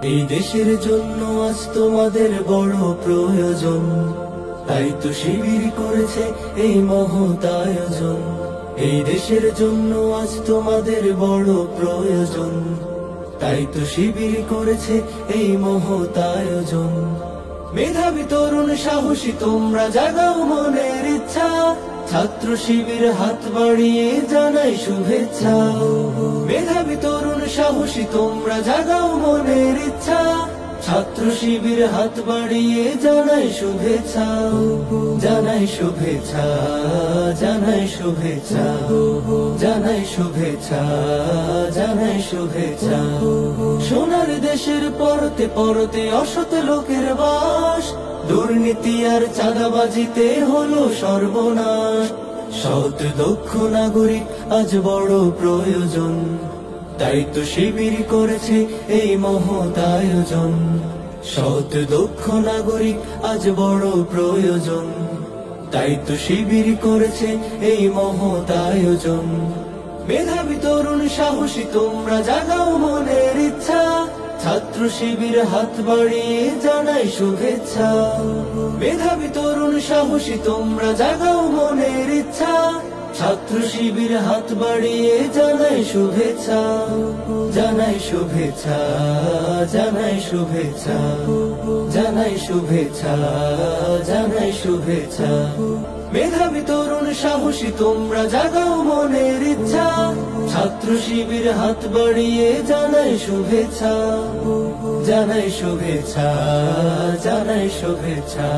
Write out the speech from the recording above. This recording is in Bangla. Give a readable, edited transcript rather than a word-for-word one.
এই দেশের জন্য আজ তোমাদের বড় প্রয়োজন, তাই তো শিবির করেছে এই মহৎ আয়োজন। এই দেশের জন্য আজ তোমাদের বড় প্রয়োজন, তাই তো শিবির করেছে এই মহৎ আয়োজন। মেধাবী তরুণ সাহসী তোমরা জাগাও মনের ইচ্ছা, ছাত্র শিবির হাত বাড়িয়ে জানাই শুভেচ্ছা। মেধাবী তরুণ সাহসী তোমরা জাগাও মনের ইচ্ছা, ছাত্র শিবির হাত বাড়িয়ে জানাই শুভেচ্ছা। জানাই শুভেচ্ছা, জানাই শুভেচ্ছা, জানাই শুভেচ্ছা, জানাই শুভেচ্ছা। সোনার দেশের পরতে পরতে অসৎ লোকের বাস, দুর্নীতি আর চাঁদাবাজিতে হলো সর্বনাশ। সৎ দক্ষ নাগরিক আজ বড় প্রয়োজন, তাই তো শিবির করেছে এই মহৎ আয়োজন। সৎ দক্ষ নাগরিক আজ বড় প্রয়োজন, তাই তো শিবির করেছে এই মহৎ আয়োজন। মেধাবী তরুণ সাহসী তোমরা জাগাও মনের ইচ্ছা, ছাত্র শিবির হাত বাড়িয়ে জানাই শুভেচ্ছা। মেধাবী তরুণ সাহসী তোমরা জাগাও মনের ইচ্ছা, ছাত্র শিবির হাত বাড়িয়ে জানাই শুভেচ্ছা। জানাই শুভেচ্ছা, জানাই শুভেচ্ছা, জানাই শুভেচ্ছা, জানাই শুভেচ্ছা। মেধাবী তরুণ সাহসী তোমরা জাগাও মনের ইচ্ছা, ছাত্র শিবির হাত বাড়িয়ে জানাই শুভেচ্ছা। জানাই শুভেচ্ছা, জানাই শুভেচ্ছা।